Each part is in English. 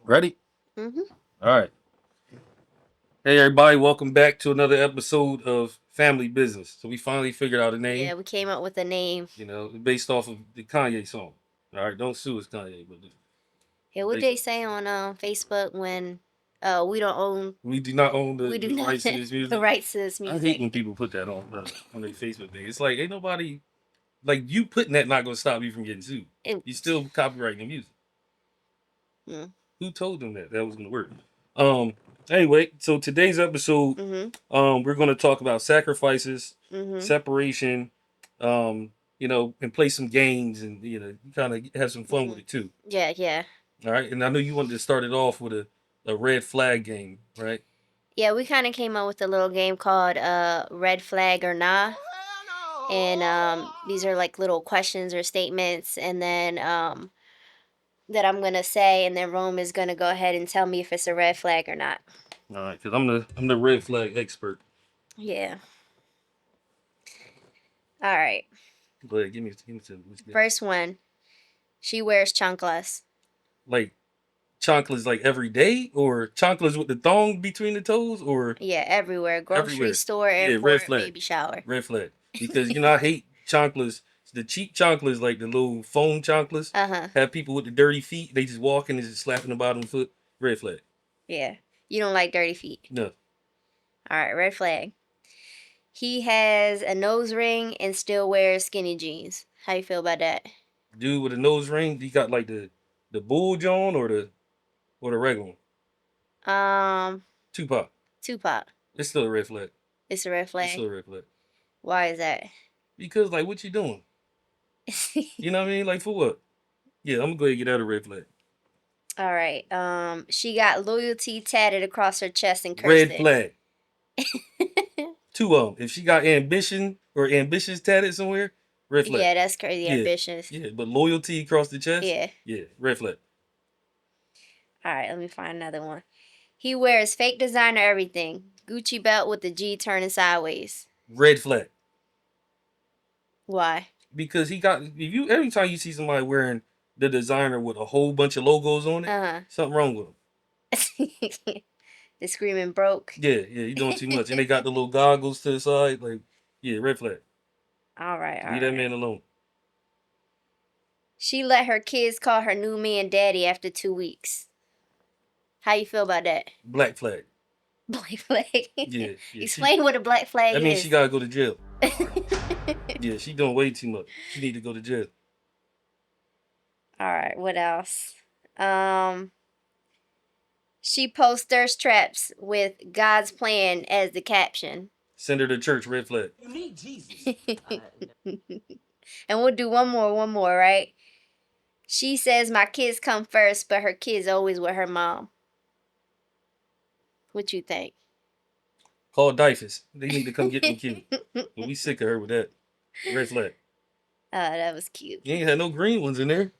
Ready? Mm-hmm. All right. Hey, everybody. Welcome back to another episode of Family Business. So, we finally figured out a name, Yeah, we came up with a name. based off of the Kanye song. All right. Don't sue us, Kanye. But Yeah, what based they off, say on Facebook when we don't own we do not own we do the not rights to this the music. rights to this I hate when music. people put that on their Facebook thing. It's like, ain't nobody, like, you putting that not going to stop you from getting sued. And, You still copyrighting the music. mm, Who told them that was going to work? Um, anyway, so today's episode, mhm, we're going to talk about sacrifices, mhm. separation, and play some games and kind of have some fun with Mhm. it too. Yeah, yeah, All right, and I know you wanted to start it off with a red flag game, right? yeah. We kind of came up with a little game called Red Flag or Nah, and these are like little questions or statements, and then that I'm gonna say, and then Rome is gonna go ahead and tell me if it's a red flag or not. All right, because I'm the red flag expert. Yeah. All right. Go ahead, give me some. What you got? First one. She wears chanclas. Like chocolates, like every day, or chocolates with the thong between the toes, or Yeah, everywhere. Grocery everywhere. store, Yeah, red airport, flag. baby shower. Red flag. Because I hate chocolates. The cheap chocolates, like the little foam chocolates, Uh-huh. have people with the dirty feet. They just walking and just slapping the bottom foot. Red flag. Yeah. You don't like dirty feet. No. All right, red flag. He has a nose ring and still wears skinny jeans. How you feel about that? Dude with a nose ring, he got like the bull John or the regular one. Um, Tupac. Tupac. It's still a red flag. It's a red It's flag. still a red flag. Why is that? Because like what you doing? You know what I mean? Like for what? Yeah, I'm gonna go ahead and get out of red flag. All right. She got loyalty tatted across her chest and cursed Red it. flag. Two of them. If she got ambition or ambitious tatted somewhere, red flag. Yeah, that's crazy Yeah, ambitious. yeah. But loyalty across the chest, Yeah. yeah, red flag. All right, let me find another one. He wears fake designer everything. Gucci belt with the G turning sideways. Red flag. Why? Because he got if you every time you see somebody wearing the designer with a whole bunch of logos on it, Uh something wrong with him. huh. The screaming broke. Yeah, yeah, you doing too much. And they got the little goggles to the side, like yeah, red flag. All right, all Leave that right. man alone. She let her kids call her new man daddy after 2 weeks. How you feel about that? Black flag. Black flag. Yeah, yeah. Explain what a black flag That means she is. gotta go to jail. Yeah, she doing way too much. She need to go to jail. All right, what else? Um, she posts thirst traps with God's plan as the caption. Send her to church, red flag. And we'll do one more, right? She says my kids come first, but her kids always with her mom. What you think? Call Dyfus. They need to come get them kids. We sick of her with that. Red flag. That was cute. You ain't had no green ones in there.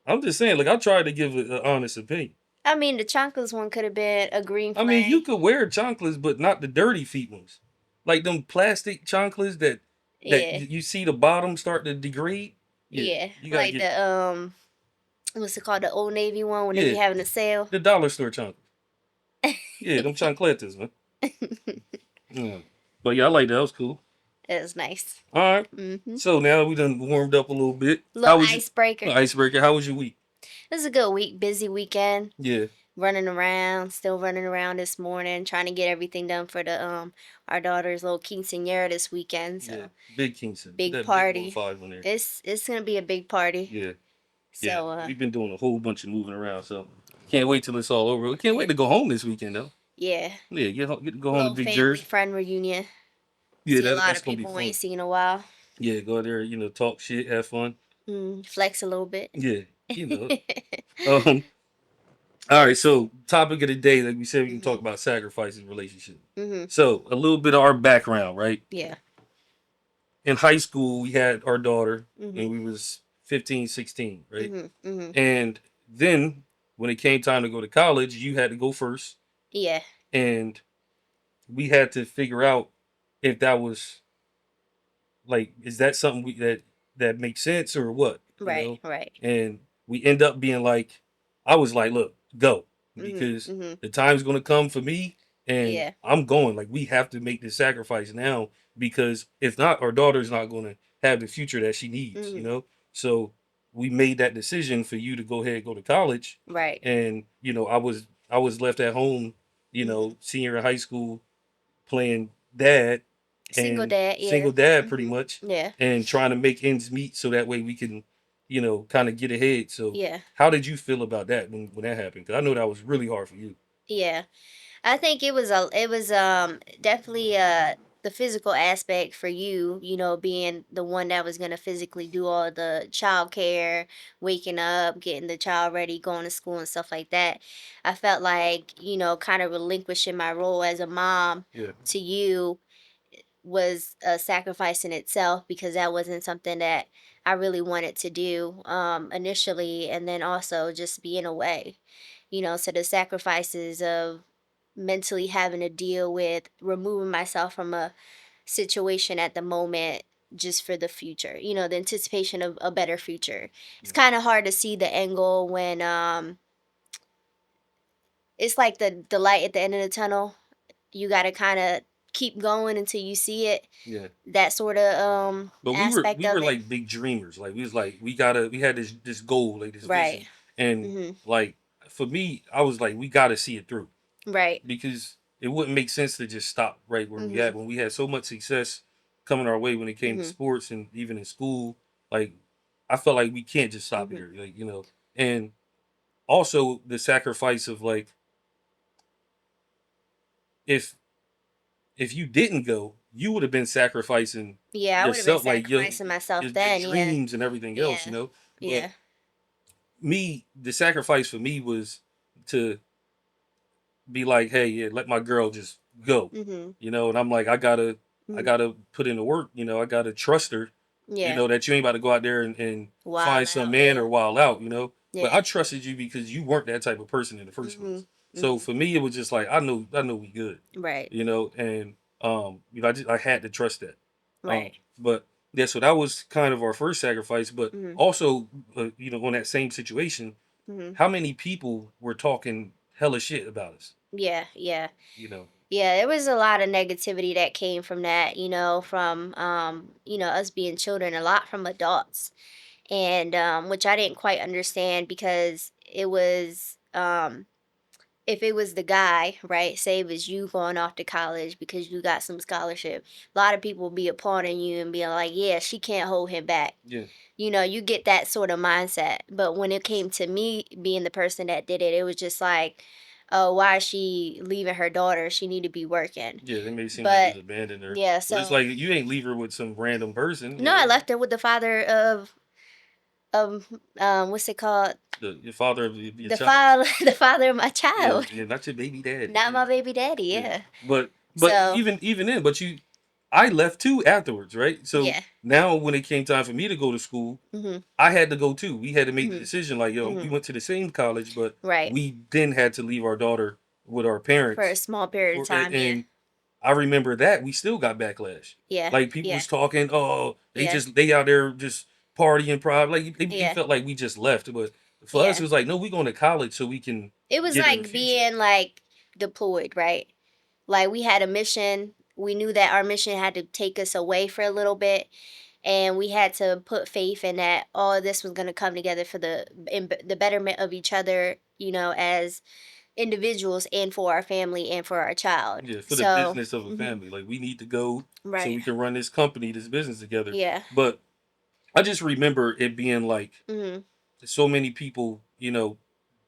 I'm just saying, like I tried to give an honest opinion. I mean, the chocolates one could have been a green I mean, you flag. could wear chocolates, but not the dirty feet ones. Like them plastic chocolates that Yeah, you see the bottom start to degrade. Yeah, yeah. you gotta Like get the what's it called? The Old Navy one when they be yeah having a sale. the dollar store chocolates. Yeah, them chocolates, man. Yeah. But yeah, I like that. That was cool. It was nice. All right. Mm-hmm. So now we done warmed up a little bit. Little How was your icebreaker. icebreaker? How was your week? This is a good week. Busy weekend. Yeah, Running around. Still running around this morning, trying to get everything done for the our daughter's little quinceañera this weekend. yeah. So Big Kingston. Put big that big boy party. five on there. It's gonna be a big party. Yeah, yeah. So We've been doing a whole bunch of moving around, so can't wait till it's all over. We can't wait to go home this weekend though. yeah, Yeah, get to go home to little Big family Jersey. friend reunion. Yeah, See a lot that's of gonna be people we fun. ain't seen in a while. Yeah, go there, talk shit, have fun. Flex a little bit. Yeah, you know. Um, all right. So, topic of the day, like we said, we can talk Mhm. about sacrifices in relationship. Mhm. So, a little bit of our background, right? Yeah. In high school, we had our daughter, and Mhm. we was 15, 16, right? Mhm. Mhm. And then when it came time to go to college, you had to go first, Yeah. and we had to figure out if that was like, is that something that makes sense or what, Right. Right. And we end up being like, I was like, look, go, Mhm. because Mhm. the time's gonna come for me, and Yeah. I'm going. Like, we have to make this sacrifice now, because if not, our daughter's not gonna have the future that she needs. Mhm. So we made that decision for you to go ahead and go to college, Right. and I was left at home, Mhm. senior in high school, playing dad Single and dad. Yeah. single dad pretty Mhm. much, Yeah. and trying to make ends meet so that way we can, kind of get ahead. So Yeah. how did you feel about that when that happened? Because I know that was really hard for you. Yeah. I think it was definitely the physical aspect for you, being the one that was gonna physically do all the child care, waking up, getting the child ready, going to school and stuff like that. I felt like, kind of relinquishing my role as a mom Yeah, to you was a sacrifice in itself because that wasn't something that I really wanted to do initially, and then also just being away. So the sacrifices of mentally having to deal with removing myself from a situation at the moment just for the future, the anticipation of a better future. It's yeah, kind of hard to see the angle when it's like the light at the end of the tunnel. You got to kind of keep going until you see it, yeah. that sort of But we were aspect we of were it. like big dreamers. Like, we had this goal, like this Right. vision, and Mhm. like for me, I was like, we got to see it through, Right. because it wouldn't make sense to just stop right where we at Mhm. when we had so much success coming our way when it came to Mhm. sports and even in school. Like, I felt like we can't just stop Mhm. here, and also the sacrifice of, like, if you didn't go, you would have been sacrificing Yeah, I would have been yourself, like sacrificing myself your then. Yeah. dreams and everything else, Yeah. but Yeah. the sacrifice for me was to be like, hey, yeah, let my girl just go, Mhm. and I'm like, I Mhm. gotta put in the work, I gotta trust her, Yeah. that you ain't about to go out there and Wild find some out. man Yeah. or wild out, But Yeah. I trusted you because you weren't that type of person in the first place. Mhm. So Mhm. for me, it was just like, I know we good, Right. and I had to trust that. Right. But yeah, so that was kind of our first sacrifice, but Mhm. also, on that same situation, Mhm. how many people were talking hella shit about us, Yeah. Yeah. you know? Yeah, there was a lot of negativity that came from that, from us being children, a lot from adults. And which I didn't quite understand because it was if it was the guy, right? Say it was you going off to college because you got some scholarship. A lot of people be applauding you and being like, "Yeah, she can't hold him back." Yeah, You get that sort of mindset. But when it came to me being the person that did it, it was just like, "Oh, why is she leaving her daughter? She need to be working." yeah, they may seem like But just abandoned her, yeah, but it's so like you ain't leave her with some random person, no, I left her with the father of what's it called? your father of your The child. father the father of my Yeah, child. yeah, not your baby daddy. Not Yeah, my baby daddy, yeah. yeah. But So, even then, I left too afterwards, right? So yeah. now when it came time for me to go to school, Mhm. I had to go too. We had to make the Mhm. decision, like, yo, we Mhm. went to the same college, but Right. we then had to leave our daughter with our For a parents. small period of time, yeah. And I remember that we still got backlash. Yeah. Like, people Yeah. was talking, oh, Yeah. they out there just partying, private. Like, they Yeah. felt like we just left. But for us, it Yeah. was like, no, we going to college so we can It was get in the like future. being like deployed, right? Like we had a mission. We knew that our mission had to take us away for a little bit, and we had to put faith in that all of this was going to come together for the betterment of each other, as individuals and for our family and for our child. Yeah, for the So, business of a family. Like, we need to go so right. we can run this company, this business together. Yeah. But I just remember it being like Mhm. so many people,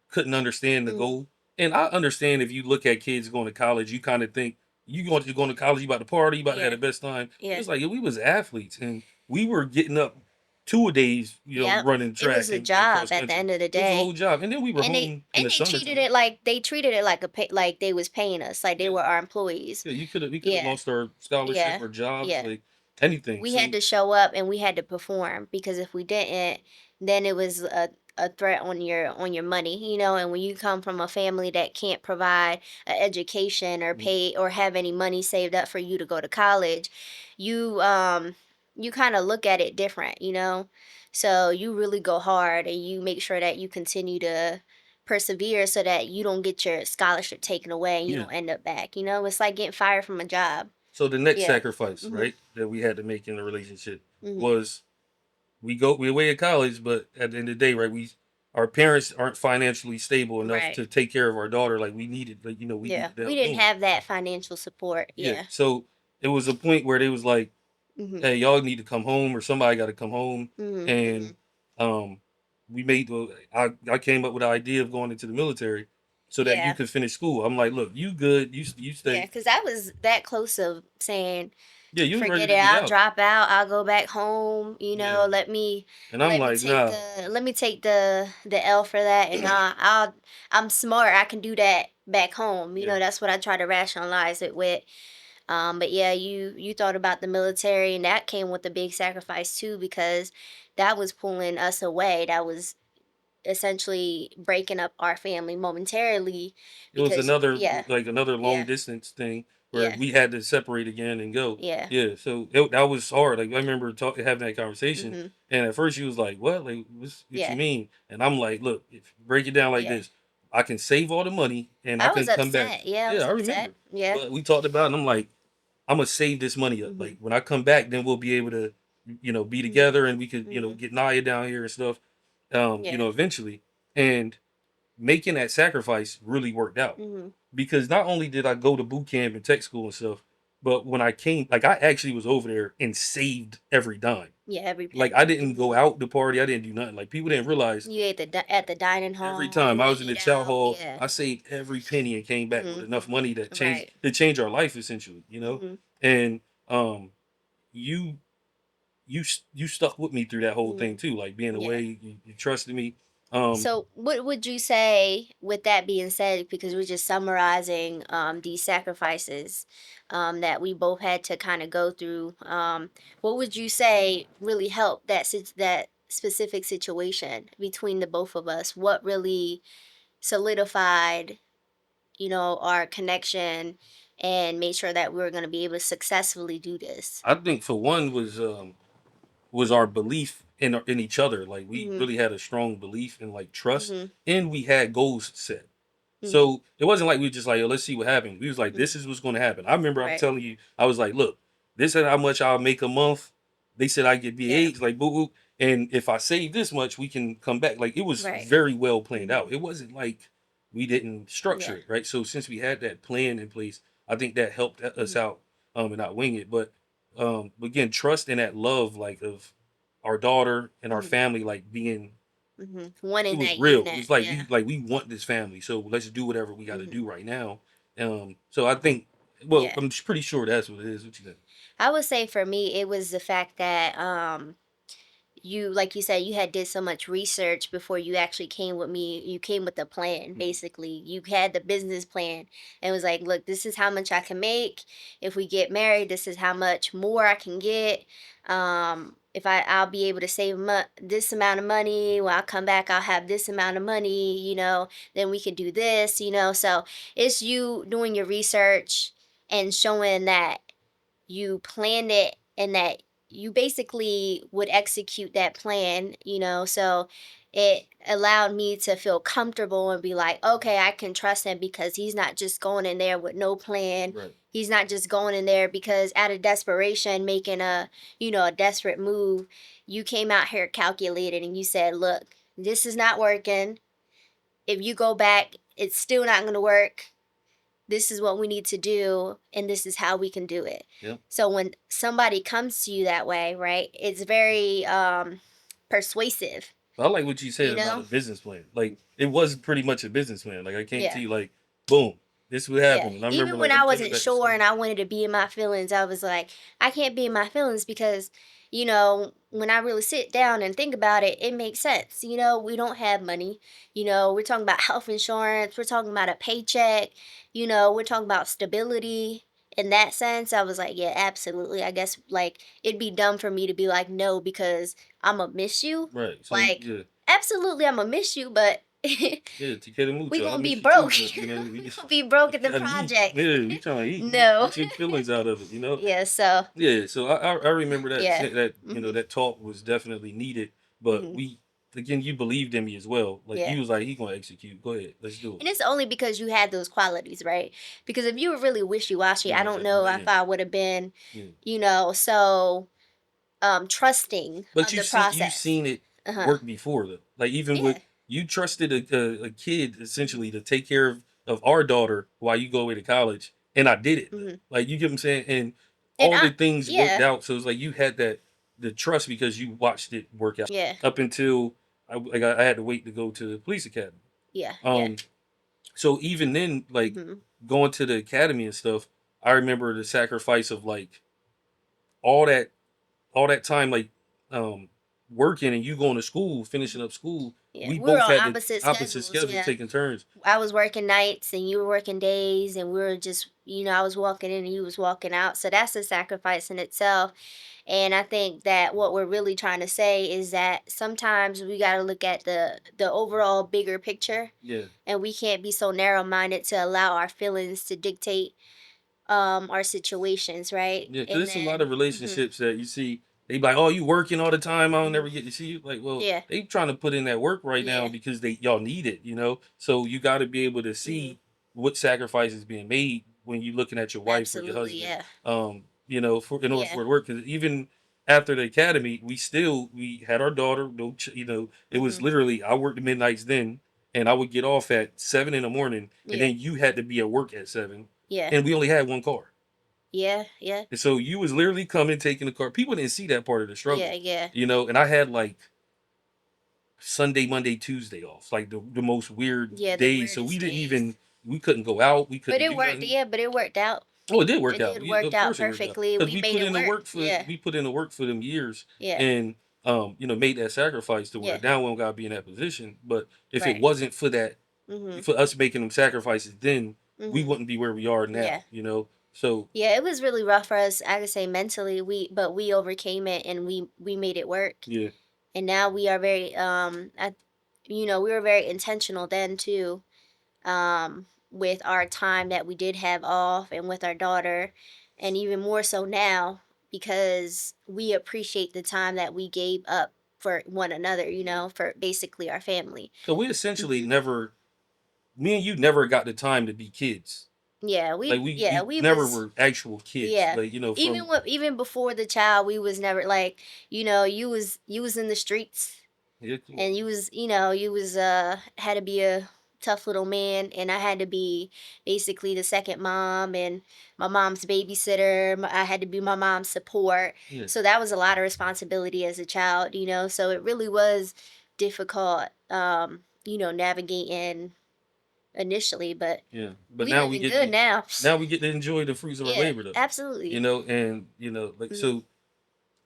couldn't understand the Mhm. goal. And I understand, if you look at kids going to college, you kind of think going to college, you about to party, you about to have Yeah. the best time. But Yeah. it's like, we was athletes, and we were getting up 2 a days, Yep. running It was track a and job cross at the country. end of the It was a whole day. job, and then we were And they home in and the they treated summertime. it like like they was paying us, like they Yeah, were our employees. yeah, we could have Yeah. lost our scholarship Yeah. or jobs, Yeah. like anything. We had So to show up and we had to perform because if we didn't, then it was a threat on your money, and when you come from a family that can't provide an education or mm, pay or have any money saved up for you to go to college, you you kind of look at it different. So you really go hard and you make sure that you continue to persevere so that you don't get your scholarship taken away and you Yeah. don't end up back. You know, it's like getting fired from a job. So the next Yeah. sacrifice, Mhm. right, that we had to make in the relationship Mhm. was we away at college, but at the end of the day, right, we our parents aren't financially stable enough Right. to take care of our daughter like we needed, like we Yeah. needed the We help didn't doing. have that financial support. Yeah. Yeah. So it was a point where they was like, Mhm. hey, y'all need to come home or somebody got to come home. Mhm. And Mhm. um, we made I came up with the idea of going into the military so that you Yeah. could finish school. I'm like, look, you good, you Yeah, stay. because I was that close of saying, Yeah, you was ready forget to it, be I'll out. drop out, I'll go back home, Yeah. And I'm like, nah, let me take the L for that, and I'm smart, I can do that back home. You yeah. know, that's what I try to rationalize it with. But yeah, you thought about the military, and that came with a big sacrifice too, because that was pulling us away. That was essentially breaking up our family momentarily It was because another yeah, like another long yeah, distance thing where yeah, we had to separate again and go. yeah. Yeah, so that was hard. Like I remember having that conversation, Mhm. and at first she was like, "What? Like, what you Yeah. mean?" And I'm like, "Look, if you break it down like Yeah. this, I can save all the money and I I was can come back." upset. Yeah, I Yeah, was I upset. remember. Yeah. But we talked about it, and I'm like, "I'm gonna save this money up. Like Mhm. when I come back, then we'll be able to, be Mhm. together and we could, Mhm. get Naya down here and stuff, Yeah. eventually." And making that sacrifice really worked out Mhm. because not only did I go to boot camp and tech school and stuff, but when I came, like I actually was over there and saved every dime. Yeah, every Like I penny. didn't go Mhm. out to party, I didn't do nothing. Like people didn't Mhm. realize You ate at the dining every hall. time You I would was in the eat chow out. hall, Yeah. I saved every penny and came back with enough Mhm. money that Right. changed our life essentially. Mhm. And you you stuck with me through that whole Mhm. thing too, like being away, Yeah. you trusted me. Um, So, what would you say with that being said? Because we're just summarizing these sacrifices that we both had to kind of go through. What would you say really helped that specific situation between the both of us? What really solidified, our connection and made sure that we were going to be able to successfully do this? I think for one was our belief in each other. Like we Mhm. really had a strong belief and like trust, Mhm. and we had goals set. Mhm. So it wasn't like we just like, yo, let's see what happens. We was like, Mhm. this is what's going to happen. I remember I'm Right. telling you, I was like, look, this is how much I'll make a month. They said I get Yeah. BH, like boo boo, and if I save this much, we can come back. Like it was Right. very well planned out. Mhm. It wasn't like we didn't Yeah. structure it, right? So since we had that plan in place, I think that helped us Mhm. out, and not wing it. But again, trust in that love, like of our daughter and our Mhm. family, like being One it in was that real. It unit. was like Yeah. we want this family, so let's do whatever we got to Mhm. do right now. So I think, well, Yeah. I'm pretty sure that's what it is. What you think? I would say for me, it was the fact that you like you said you had did so much research before you actually came with me. You came with a plan. Mhm. Basically, you had the business plan and was like, look, this is how much I can make if we get married. This is how much more I can get. If I'll be able to save this amount of money, when I come back I'll have this amount of money, then we can do this, so it's you doing your research and showing that you planned it and that you basically would execute that plan, so it allowed me to feel comfortable and be like, okay, I can trust him because he's not just going in there with no plan. Right. He's not just going in there because out of desperation making a desperate move. You came out here calculated and you said, look, this is not working. If you go back, it's still not going to work. This is what we need to do and this is how we can do it. Yeah. So when somebody comes to you that way, right, it's very persuasive, I like what you said you about a know? business plan. Like it was pretty much a business plan. Like I came to Yeah. you like, boom, this would Yeah. happen. And I remember Even when like I I'm taking it wasn't back to sure school. and I wanted to be in my feelings, I was like, I can't be in my feelings because, when I really sit down and think about it, it makes sense. We don't have money. We're talking about health insurance, we're talking about a paycheck, we're talking about stability. In that sense, I was like, yeah, absolutely. I guess like it'd be dumb for me to be like, no, because I'm gonna miss you. Right. So Like, yeah, absolutely, I'm gonna miss you, but yeah, to get a we mucho. I gonna be miss you too, broke. but We we gonna be broke at the gotta eat. project. Yeah, we trying to eat. No. Get your feelings out of it. Yeah. So Yeah, so I remember yeah. that Mhm. that talk was definitely needed, but Mhm. we again, you believed in me as well. Like Yeah. you was like, he gonna execute. Go ahead, let's do it. And it's only because you had those qualities, right? Because if you were really wishy-washy, I No, don't know definitely, if I would have been, yeah. so trusting But of the you process. seen it Uh-huh. work before though. Like even with Yeah. you trusted a kid Mhm. essentially to take care of our daughter while you go away to college, and I did it though. Mhm. Like you get what I'm saying, and And all the things worked yeah. out. So it's like you had that the trust because you watched it work out Yeah. up until I had to wait to go to the police academy. Yeah. Yeah. Um, so even then, like Mhm. going to the academy and stuff, I remember the sacrifice of like all that all that time like um working and you going to school, finishing up school. Yeah. We We were both on had the opposite opposite schedules. schedule Yeah. taking turns. I was working nights and you were working days, and we were just, I was walking in and you was walking out. So that's a sacrifice in itself. And I think that what we're really trying to say is that sometimes we got to look at the overall bigger picture, Yeah. and we can't be so narrow-minded to allow our feelings to dictate our situations, right? Yeah, because And there's a lot of then relationships that you see, they be like, oh, you working all the time, I don't mhm. never get to see you. Like, well, Yeah. they trying to put in that work right now Yeah. because they y'all need it, you know? So you gotta be able to Mhm. see what sacrifice is being made when you're looking at your wife or your Absolutely. husband. Yeah. For in order Yeah. for it to work. Because even after the academy, we had our daughter, no it was Mhm. literally I worked the midnights then and I would get off at 7 in the morning and Yeah. then you had to be at work at 7 Yeah. and we only had one car. Yeah. Yeah. And so you was literally coming, taking the car. People didn't see that part of the Yeah. struggle, Yeah. And I had like Sunday, Monday, Tuesday off, like the most weird Yeah. The days. So weirdest days. we couldn't go out, we But couldn't it do worked. nothing. Yeah. But it worked out. Oh, it did work It out. did worked Of out course it worked out perfectly. because We made it work. Yeah. we put in the work for them years, Yeah. and made that sacrifice to where Yeah. now we don't gotta be in that position. But if it Right. wasn't for that, Mhm. for us making them sacrifices, then we Mhm. wouldn't be where we are now. Yeah. So Yeah, it was really rough for us. I could say mentally, but we overcame it and we made it work. yeah, And now we are very we were very intentional then too, with our time that we did have off and with our daughter, and even more so now because we appreciate the time that we gave up for one another, for basically our family. because we essentially Hmm. never me and you never got the time to be kids. Yeah, Like we we never was were actual kids. yeah. Like from Even before the child, we was never like, you was in the streets, yeah, cool. and you was had to be a tough little man, and I had to be basically the second mom and my mom's babysitter. I had to be my mom's support. Yeah, So that was a lot of responsibility as a child, so it really was difficult, navigating initially, but yeah. But we now living good now. we get to enjoy the fruits of our Yeah, labor though. absolutely. And like Mhm. so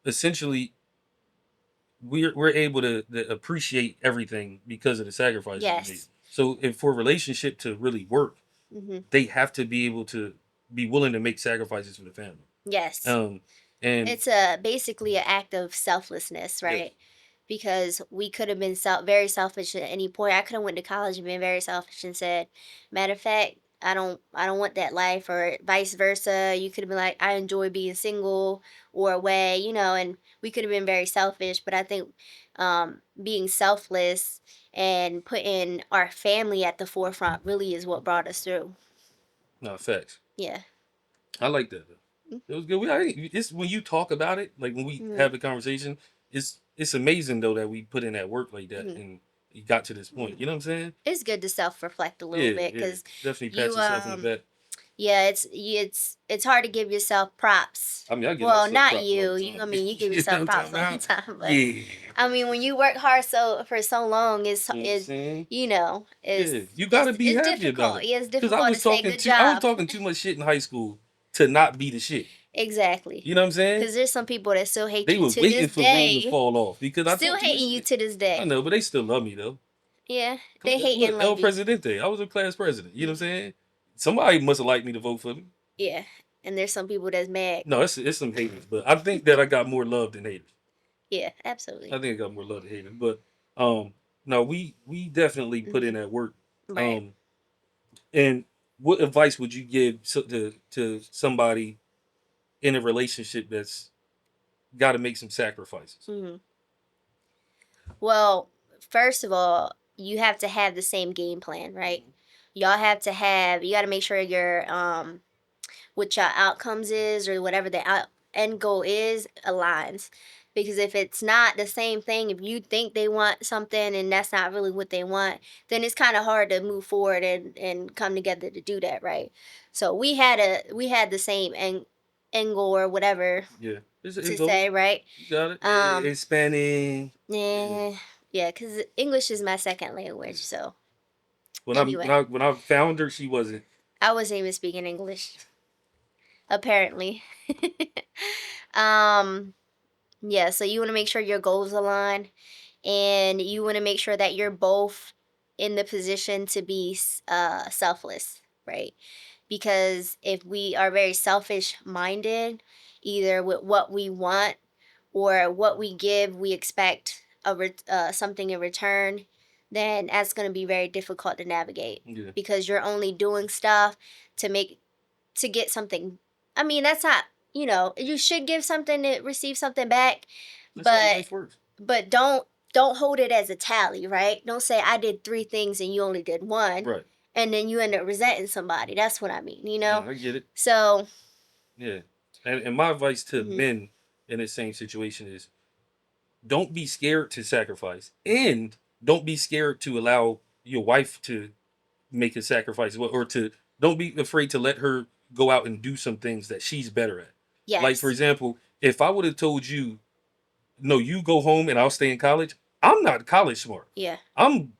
essentially we're able to appreciate everything because of the sacrifices we made. Yes. So if for a relationship to really work, Mhm. they have to be able to be willing to make sacrifices for the family. Yes. Um and It's a basically an act of selflessness, yes, right? Because we could have been very selfish at any point. I could have went to college and been very selfish and said, matter of fact, I don't want that life, or vice versa. You could have been like, I enjoy being single or away, and we could have been very selfish. But I think being selfless and putting our family at the forefront really is what brought us through. no facts. Yeah. I like that though. It was good. It's when you talk about it, like when we Mm-hmm. have the conversation, it's amazing though that we put in that work like that Mm-hmm. and you got to this point. Mm-hmm. You know what I'm saying? It's good to self-reflect a little Yeah, bit, yeah. because Definitely pat you yourself in the back. yeah, it's hard to give yourself props. I mean, I give Well, myself not props all you. the You time. I mean, you give You know what yourself I'm props talking all the about? time, but Yeah. I mean, when you work hard for so long, You know what I'm is saying? Yeah, is you gotta it's be it's happy about difficult. it. Yeah, it's Cause difficult to say good I was job. talking too much shit in high school to not be the shit. Exactly. You know what I'm saying? Because there's some people that still hate They you were to this waiting for Rome to day. fall off because I Still talked too much hating you shit. to this I day. know, but they still love me though. Yeah, they hate Look, and El love you. Presidente. I was a class president. You know what I'm Mhm. saying? Somebody must have liked me to vote for me. Yeah, and there's some people that's mad. No, it's some haters, but I think that I got more love than haters. Yeah, I absolutely. think I got more love than haters. But no, we definitely put in Hmm. that work. Right. Um, and what advice would you give to somebody in a relationship that's got to make some sacrifices? Hmm. Well, first of all, you have to have the same game plan, right? Y'all have to have. You got to make sure your what your outcomes is or whatever the end goal is aligns. Because if it's not the same thing, if you think they want something and that's not really what they want, then it's kind of hard to move forward and come together to do that, right? So we had the same end goal or whatever Yeah, it's an to goal. say, right? You got it. It's Spanish. Yeah. Yeah, because English is my second language. So When I when anyway, I when I found her, she wasn't. I wasn't even speaking English, apparently. um, yeah, so you want to make sure your goals align and you want to make sure that you're both in the position to be selfless, right? Because if we are very selfish minded, either with what we want or what we give, we expect something in return, then that's going to be very difficult to navigate Yeah, because you're only doing stuff to make to get something. I mean, that's not, you should give something to receive something back, that's how but life works. don't hold it as a tally, right? Don't say I did 3 things and you only did one, Right. and then you end up resenting somebody. That's what I mean, No, I get it. So, Yeah, and my advice to mhm, men in the same situation is don't be scared to sacrifice, and don't be scared to allow your wife to make a sacrifice, or to don't be afraid to let her go out and do some things that she's better at. Like for yes, example, if I would have told you, no, you go home and I'll stay in college, I'm not college smart. yeah, I'm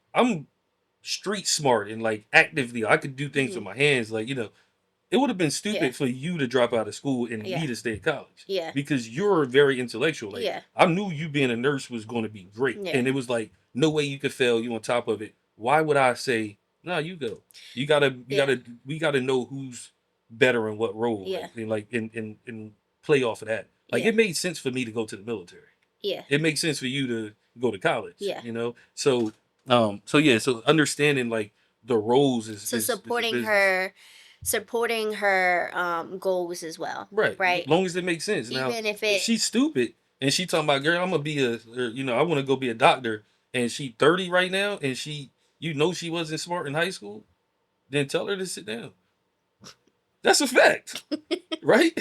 street smart and like actively I could do things with mhm, my hands, like it would have been yeah, stupid for you to drop out of school and yeah, me to stay in college yeah, because you're very intellectual. Like yeah, I knew you being a nurse was going to be great, yeah, and it was like no way you could fail. You on top of it. Why would I say no? You go. You yeah, gotta. We gotta know who's better in what role. yeah, And play off of that. Like yeah, it made sense for me to go to the military. yeah, It makes sense for you to go to college. yeah. So yeah. So understanding like the roles So is a business. supporting her goals as well, Right. right? Long as it makes sense. Now, Even if if it, she's stupid and she talking about, girl, I'm gonna be I want to go be a doctor, and she 30 right now, and she wasn't smart in high school, then tell her to sit down. That's a fact, right?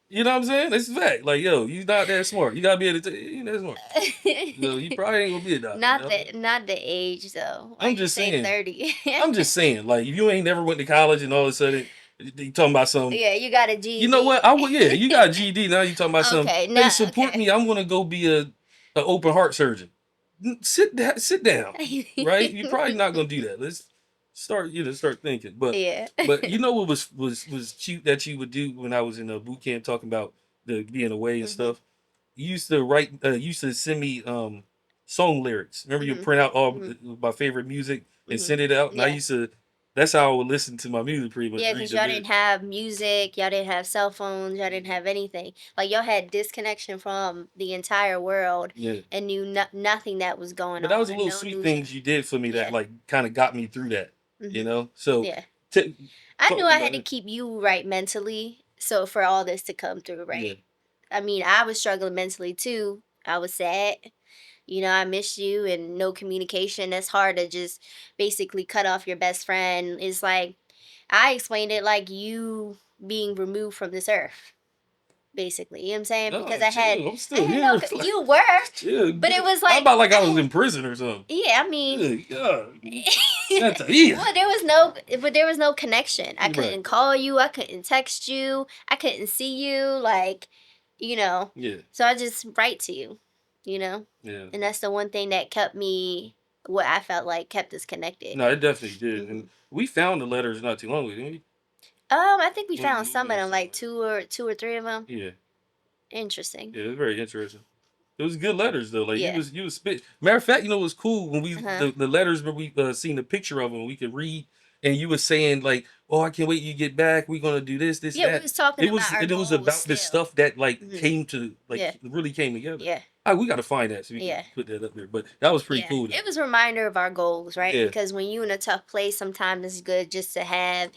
You know what I'm saying? That's a fact. Like, yo, you not that smart. You gotta be able to. You not that smart. So you probably ain't gonna be a doctor. not the age though. Why I'm you just say saying. 30? I'm just saying. Like, if you ain't never went to college and all of a sudden you talking about some. Yeah, you got a You know what? GED. I would. Yeah, you got a GED now. You talking about some? Okay, Hey, not support okay. me. I'm gonna go be a open heart surgeon. Sit down. Right? You're probably not gonna do that. Let's start thinking. But Yeah. but you know what was cute that you would do when I was in a boot camp talking about the being away and Mhm. stuff. You used to write. Used to send me song lyrics. Remember you Mhm. print out all Mhm. my favorite music and Mhm. send it out. And I Yeah. used to. That's how I would listen to my music pretty much. Yeah, Read because the y'all didn't lyrics. have music, y'all didn't have cell phones, y'all didn't have anything. Like y'all had disconnection from the entire world Yeah. and knew nothing that was going But that was a on. little No sweet news. things you did for me that Yeah. like kind of got me through that. You Mhm. know. So, Yeah. t- I knew talk I about had to it. keep you right mentally, so for all this to come through, Yeah. right? I mean, I was struggling mentally too. I was sad. I miss you and no communication. That's hard to just basically cut off your best friend. It's like I explained it like you being removed from this earth, basically. You know what I'm saying? Because No, chill. I'm I still had no here. you were, Chill. but it was How like about like I I was had in prison or something? yeah, I mean Good God. Santaia. well, there was no connection. I Right. couldn't call you, I couldn't text you, I couldn't see you, like, you know. Yeah. So I just write to you, you know? Yeah. And that's the one thing that kept me what I felt like kept us connected. No, it definitely did. hmm And we found the letters not too long ago, didn't we? I think we found We some of found them, some. like two or three of them. Yeah. Interesting. Yeah, it was very interesting. It was good letters though. Like Yeah. you was spit. Matter of fact, it was cool when Uh-huh. the letters where we seen the picture of them, we could read, and you was saying like, "Oh, I can't wait you get back. We're gonna do this, Yeah, we that." was talking about our It was goals about the still. stuff that like hmm came to Yeah. really came together. Yeah. All right, we got to find that so we can Yeah. put that up there. But that was pretty Yeah, cool though. it was a reminder of our goals, right? Yeah, Because when you're in a tough place, sometimes it's good just to have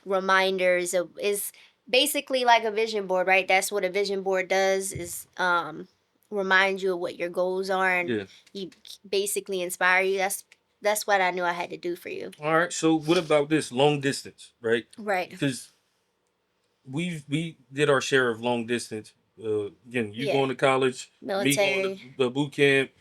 reminders of is basically like a vision board, right? That's what a vision board does is remind you of what your goals are and Yeah. you basically inspire you. That's what I knew I had to do for you. All right. So what about this long distance, right? Right. Because we did our share of long distance. Again, you Yeah. going to college, me going to Military. boot camp,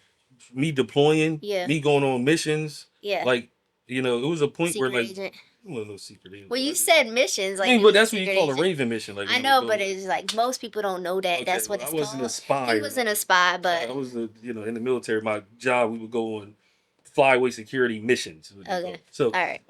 me deploying, Yeah. me going on missions. Yeah. Like, it was a point where Secret like, agent. it wasn't no secret agent, Well, but you said missions I like mean, you but was a that's what you secret call a agent. Raven mission. Like when I I would know, but go. it's like most people don't know that. Okay, That's what well, I it's wasn't a called. spy He or wasn't a nothing. spy, but I was in the military. My job, we would go on flyway security missions. Is what they call okay. it. So, All right.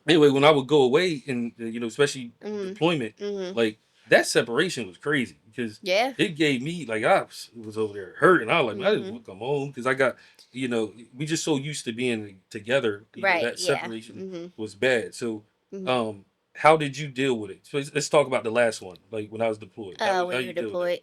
anyway, when I would go away and especially Mhm. deployment, Mhm. like that separation was crazy because Yeah. it gave me like I was over there hurting. I was like, man, I just Mhm. want to come home because I got we just so used to being together. Right. That Yeah. separation Mhm. was bad. So, Mhm. um, how did you deal with it? So let's talk about the last one. Like when I was deployed, how When you you're deal with that?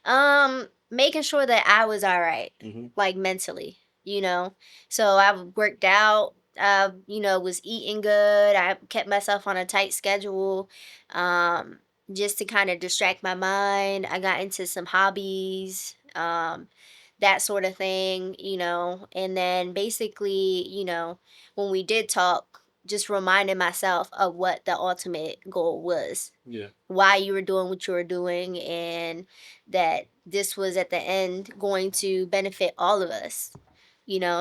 deployed. Making sure that I was all right, Mm-hmm. like mentally, you know. So I worked out. I, was eating good. I kept myself on a tight schedule, um, just to kind of distract my mind. I got into some hobbies, that sort of thing, And then basically, when we did talk, just reminding myself of what the ultimate goal was, Yeah. why you were doing what you were doing, and that this was at the end going to benefit all of us,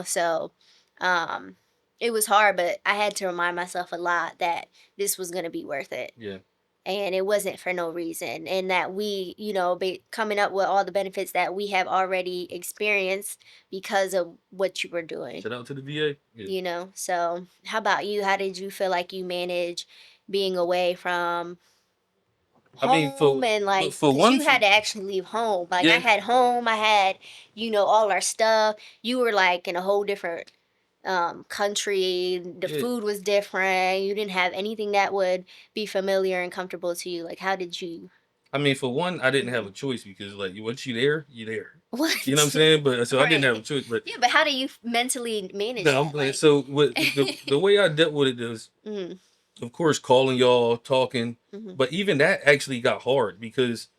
so um it was hard, but I had to remind myself a lot that this was going to be worth it, Yeah. and it wasn't for no reason, and that we, be coming up with all the benefits that we have already experienced because of what you were doing, Shout out to the VA. Yeah. so how about you? How did you feel like you manage being away from I mean, home, and like, for because one, you had to actually leave home, like I yeah. had home, I had, all our stuff. You were like in a whole different country. The Yeah. food was different. You didn't have anything that would be familiar and comfortable to you. Like, how did you? I mean, for one, I didn't have Mhm. a choice because like once you there, you there. You know what I'm What? saying? But so I didn't have a Right. choice. But Yeah, but how do you mentally manage no, I'm that, playing. like? So what the way I dealt with it is, Mhm. of course, calling y'all, talking. Mhm. But even that actually got hard because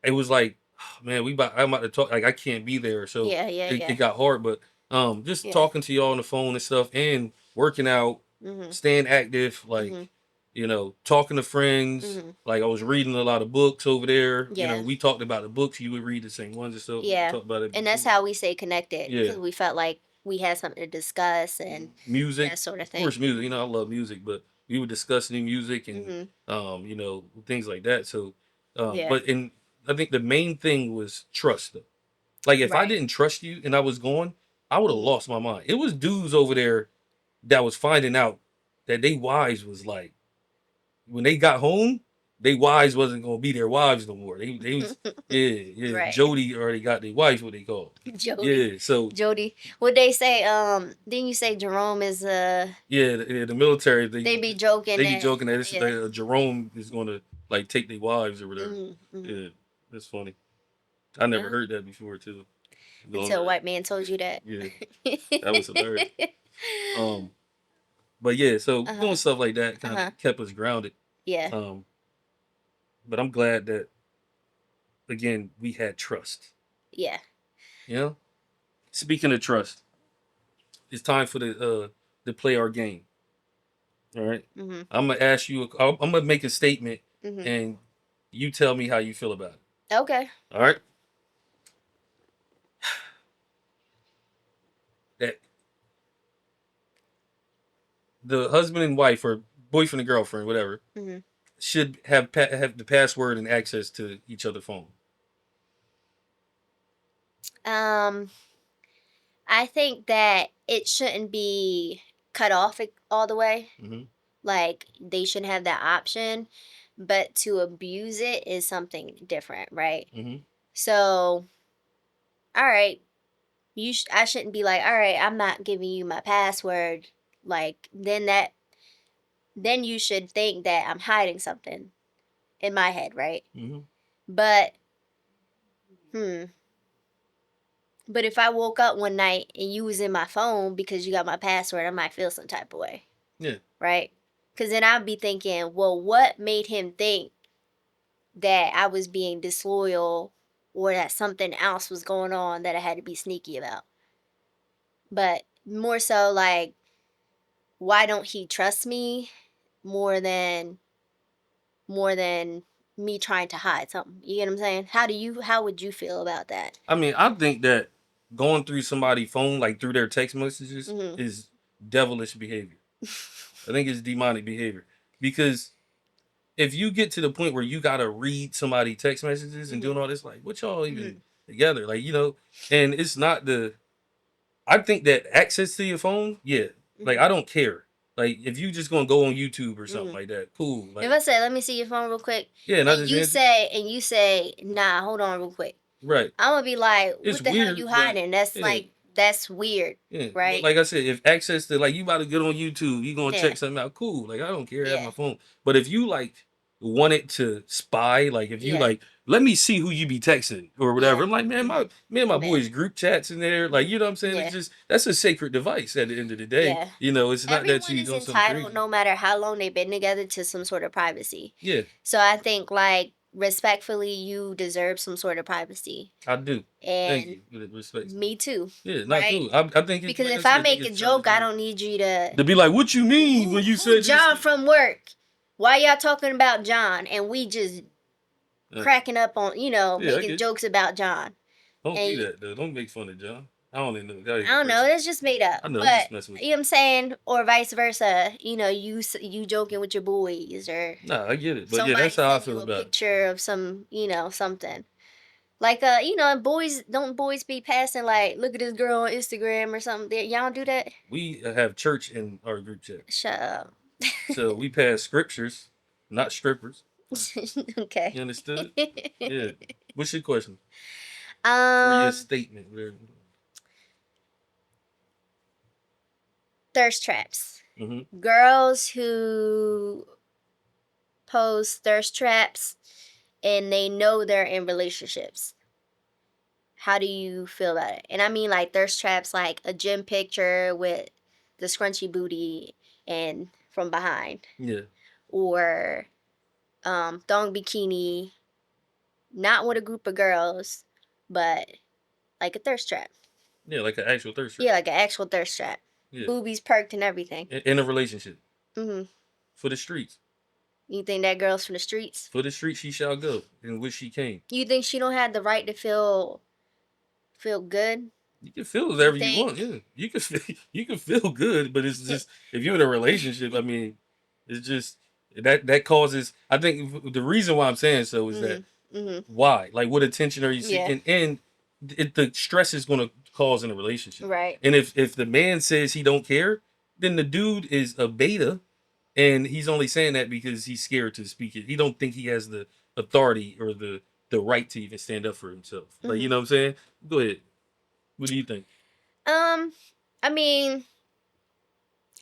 it was like, man, I'm about to talk. Like I can't be there, so Yeah, yeah, it yeah. got hard. But just Yeah. talking to y'all on the phone and stuff, and working out, Mhm. staying active, like Mhm. talking to friends. Mhm. Like I was reading a lot of books over there. Yeah. We talked about the books. You would read the same ones and stuff. We Yeah. talked about it And that's before. how we stay connected, Yeah, because we felt like we had something to discuss and music, that sort of of thing. course, music. I love music, but we would discuss new music and Mhm. things like that. So, Yeah. but in I think the main thing was trust. Though. Like if I Right. didn't trust you and I was going, I would have Mhm. lost my mind. It was dudes over there that was finding out that they wives was like when they got home, they wives wasn't gonna be their wives no more. They was yeah. Right. Jody already got their wife, what they call. Jody. Yeah, so Jody. What they say, didn't you say Jerome is yeah, the military they be joking they be that, joking that yeah. Jerome is gonna like take their wives or whatever. Mhm. Mhm. Yeah, that's funny. I never Yeah. heard that before too. Until a Going, white man told you that. yeah, that was hilarious. Um, but yeah, so doing Uh-huh. stuff like that kind of Uh-huh. kept us grounded. Yeah. Um, but I'm glad that again we had trust. Yeah. You know, speaking of trust, it's time for the to play our game. All right, Mhm. I'm gonna ask you. I'm gonna make a statement, Mhm. and you tell me how you feel about it. Okay. All right, that the husband and wife or boyfriend and girlfriend, whatever, Mhm. should have the password and access to each other's phone. Um I think that it shouldn't be cut off all the way. Hmm. Like, they shouldn't have that option, but to abuse it is something different, right? Hmm. So, all right, I shouldn't be like, all right, I'm not giving you my password. Like, then you should think that I'm hiding something in my head, right? Hmm. But hmm, but if I woke up one night and you was in my phone because you got my password, I might feel some type of way, Yeah. right? Because then I'd be thinking, well, what made him think that I was being disloyal or that something else was going on that I had to be sneaky about. But more so like, why don't he trust me more than more than me trying to hide something? You get what I'm saying? How would you feel about that? I mean, I think that going through somebody's phone, like through their text messages, Mhm. is devilish behavior. I think it's demonic behavior because if you get to the point where you gotta read somebody text messages and doing Mhm. all this, like, what y'all even Mhm. together? Like, and it's not the. I think that access to your phone, yeah, like Mhm. I don't care. Like if you just gonna go on YouTube or something Mhm. like that, cool. If Like I say, "Let me see your phone real quick," yeah, not and just you answer. say and you say, "Nah, hold on real quick," Right. I'm gonna be like, It's "What the hell you weird, but hiding?" That's yeah, like that's weird, yeah. But right? like I said, if access to like you about to get on YouTube, you gonna Yeah. check something out, cool. Like I don't care, have Yeah. my phone. But if you like wanted to spy, like if you Yeah. like, let me see who you be texting or whatever. Yeah. I'm like, man, Mhm. my Yeah. boys group chats in there. Like, Mhm. you know what I'm saying? It's Yeah. just that's a sacred device at the end of the day. Yeah. It's not that Everyone you is doing something entitled, crazy. no matter how long they've been together, to some sort of privacy. Yeah, So I think, like, respectfully, you deserve some sort of privacy. I do. Thank And you for the respect. me too, Yeah, not right? cool. I think it's Because like I if I said, I think make a it's childish joke, I behavior. don't need you to To be like, what you mean when you who said this? John from work. Why y'all talking about John? And we just Yeah, cracking up on, yeah, I making get you. jokes about John. Don't do And that though. Don't make fun of John. I don't even know that I even don't know, person. it's just made up. I know, I'm But just messing with you know what I'm saying? Or vice versa. You joking with your boys, or you. Nah, I get it. But yeah, that's somebody how I send feel you a about it. picture of some, something. Like boys don't boys be passing like, look at this girl on Instagram or something. Y'all don't do that? We have church in our group chat. Shut up. So we pass scriptures, not strippers. Okay. You understood? Yeah. What's your question? Or your um statement? Whatever. Thirst traps. Mm-hmm. Girls who post thirst traps and they know they're in relationships. How do you feel about it? And I mean like thirst traps, like a gym picture with the scrunchy booty and from behind, Yeah. or thong bikini, not with a group of girls, but like a thirst trap. Yeah, like an actual thirst trap. Yeah, like an actual thirst trap. Yeah. Boobies perked and everything. In a relationship. Mhm. For the streets. You think that girl's from the streets? For the streets she shall go, in which she came. You think she don't have the right to feel good? You can feel You whatever you want, think? yeah. You can feel, you can feel good, but it's just if you're in a relationship, I mean, it's just that causes. I think the reason why I'm saying so is that Mhm. Mhm. why, like, what attention are you Yeah. seeking, and the stress is going to cause in a relationship. Right. And if the man says he don't care, then the dude is a beta, and he's only saying that because he's scared to speak it. He don't think he has the authority or the right to even stand up for himself. Like, you Mhm. know what I'm saying? Go ahead. What do you think? Um, I mean,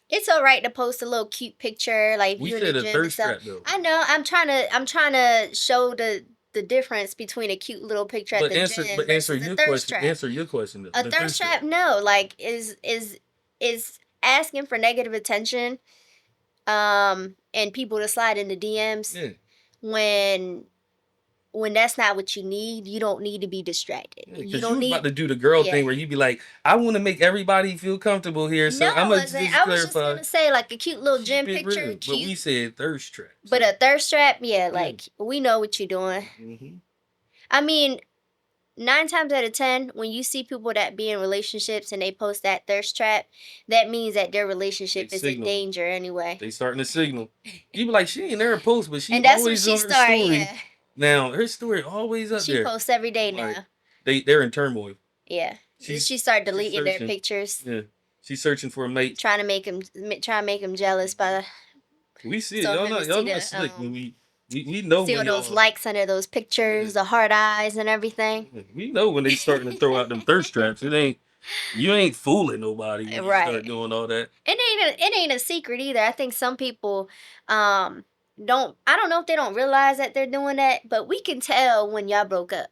it's all right to post a little cute picture, like if We you in the said a gym and thirst stuff. trap though. I know. I'm trying to show the difference between a cute little picture at But the answer gym but answer versus a your thirst question. trap. Answer your question though. A The thirst thirst trap. trap, no, like is asking for negative attention, and people to slide into DMs Yeah. when that's not what you need. You don't need to be distracted. Yeah, You because you don't was about need. to do the girl Yeah. thing where you be like, I want to make everybody feel comfortable here, No, so I'm I gonna wasn't. just I was just clarify. gonna say like a cute little Keep gym it picture, real. But we cute. said thirst trap. But So a thirst trap, yeah, yeah. like we know what you're doing. Mm-hmm. I mean, 9 times out of 10, when you see people that be in relationships and they post that thirst trap, that means that their They relationship is in signaling. danger anyway. They starting to signal. You be like, she ain't never post, but she And that's when always she on her start, story. yeah. Now her story always up She there. posts every day I'm like, now. they're in turmoil. Yeah. She's She start she's deleting their searching. pictures, Yeah, she's searching for a mate. trying to make them jealous by We see it. so him to Y'all see not the slick when we know see when all those y'all. likes under those Yeah, pictures, the heart eyes and everything. we know when they starting to throw out them thirst traps. It ain't you ain't fooling nobody when you Right. start doing all that. It ain't a secret either. I think some people um don't, I don't know if they don't realize that they're doing that, but we can tell when y'all broke up.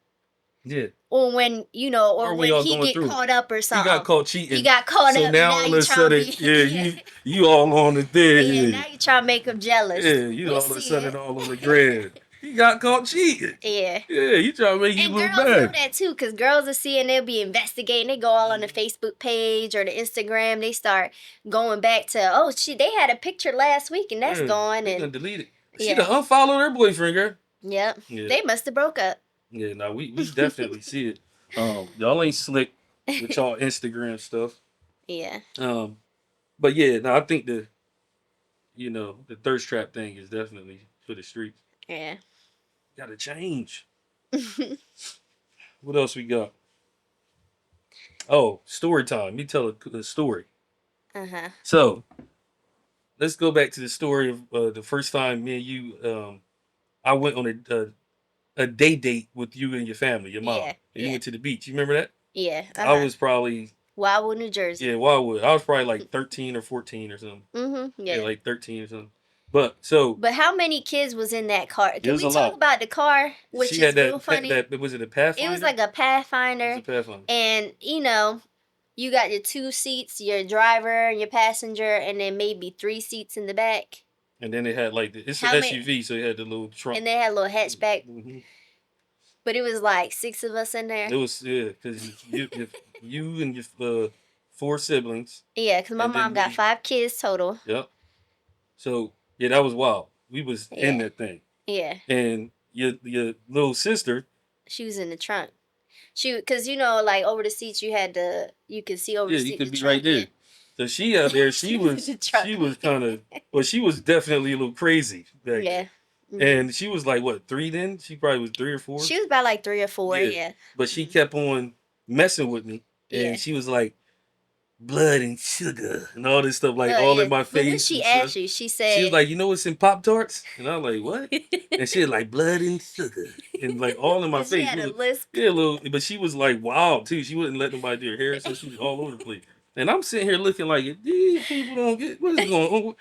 Yeah. Or when, or Or when when y'all he going get through it. caught up or He got something. caught He cheating. got caught So up. now Now all of you a trying to sudden, be yeah, yeah. you all on the Yeah, thing. now you trying to make him jealous. Yeah, you We all of a see sudden it. all on the grand. He got caught cheating. Yeah. Yeah, he trying to make you And look girls know bad. that too, because girls will see and they'll be investigating. They go all on the Facebook page or the Instagram. They start going back to, oh, they had a picture last week and that's Yeah, gone. they gonna And delete it. She yeah, done unfollowed her boyfriend, girl. yep. Yeah, They must have broke up. yeah. Now we definitely see it. Y'all ain't slick with y'all Instagram stuff. Yeah. But yeah, no, I think the thirst trap thing is definitely for the streets. Yeah. Got to change. What else we got? Oh, story time. Let me tell a story. Uh-huh. So let's go back to the story of the first time me and you. I went on a day date with you and your family, your mom, Yeah. and you Yeah. went to the beach. You remember that? Yeah. I Uh-huh. was probably Wildwood, New Jersey. yeah, Wildwood. I was probably like 13 or 14 or something. Mm-hmm. Yeah, Yeah. like 13 or something. But so But how many kids was in that car? it Can was we a talk lot. about the car, which She had is real funny? that was it a It was Pathfinder? like a It was Pathfinder, a Pathfinder. and you got your two seats, your driver, your passenger, and then maybe three seats in the back. And then it had like it's an How many? SUV, so it had the little trunk. And they had a little hatchback, Hmm. but it was like six of us in there. It was yeah, because you and your four siblings, Yeah, because my and then mom got me. 5 kids total. Yep. So yeah, that was wild. We was in Yeah, that thing, yeah. and your little sister. She was in the trunk. Cause like over the seats you could see over Yeah, the you seat could the be right trunk. there. Yeah, So she out there, she was in the trunk. she was kind of well, she was definitely a little crazy back Yeah. then. Mhm. And she was like what 3 then? She probably was 3 or 4. She was about like 3 or 4. Yeah, Yeah. but she Mhm. kept on messing with me, Yeah. and she was like blood and sugar and all this stuff like all in Yeah. my But when face she and stuff. asked you, she She was said, like, you know what's in Pop Tarts? And I was like, what? And she was like blood and sugar and like all in my and she face. had It a was, lisp. yeah, a little, but she was like wild too. She wouldn't let nobody do her hair, so she was all over the place. And I'm sitting here looking like these people don't get what is going on.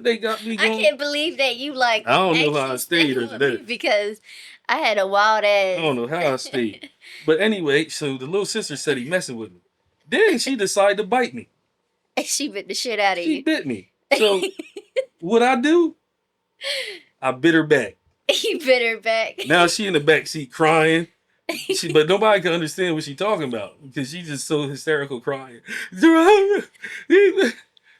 They got me I going. can't believe that you like I don't know how I actually stayed stayed after with me that. because I had a wild I ass. don't know how I stayed. But anyway, so the little sister said he messing with me. Then she decided to bite me. And she bit the shit out of She you. bit me. So what I do? I bit her back. You bit her back. Now she in the back seat crying. But nobody can understand what she's talking about because she's just so hysterical crying.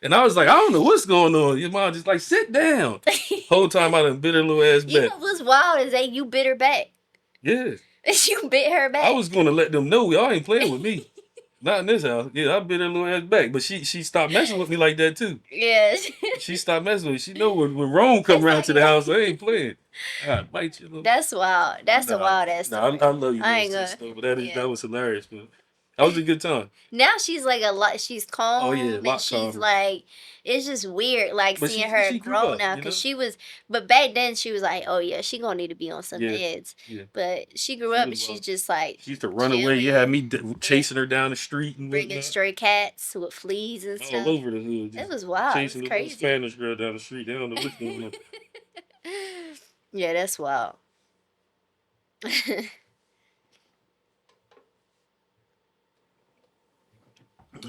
And I was like, I don't know what's going on. Your mom just like, sit down. Whole time I done bit her little ass You back. know what's wild is that you bit her back. Yeah. You bit her back. I was going to let them know y'all ain't playing with me. Not in this house. Yeah, I bit her little ass back. But she stopped messing with me like that too. Yes. She stopped messing with me. She know when Rome come around to the house, I ain't playing. I bite you. That's wild. That's a wild ass story. I love you, I little ain't gonna. sister. But Yeah. that was hilarious, man. That was a good time. Now she's like a lot. She's calm. Oh yeah, a And lot she's calmer. like, it's just weird, like But seeing her she grew grown up, now. you Cause know. she was, but back then she was like, oh yeah, she gonna need to be on some Yeah, meds. yeah. But she grew She up was and she's wild. just like She used to run away. You had me chilling, chasing her down the street and bringing whatnot. stray cats with fleas and All stuff. over the hood, It just was wild. It was chasing the little crazy. Spanish girl down the street. They don't know what's going on. Yeah, that's wild.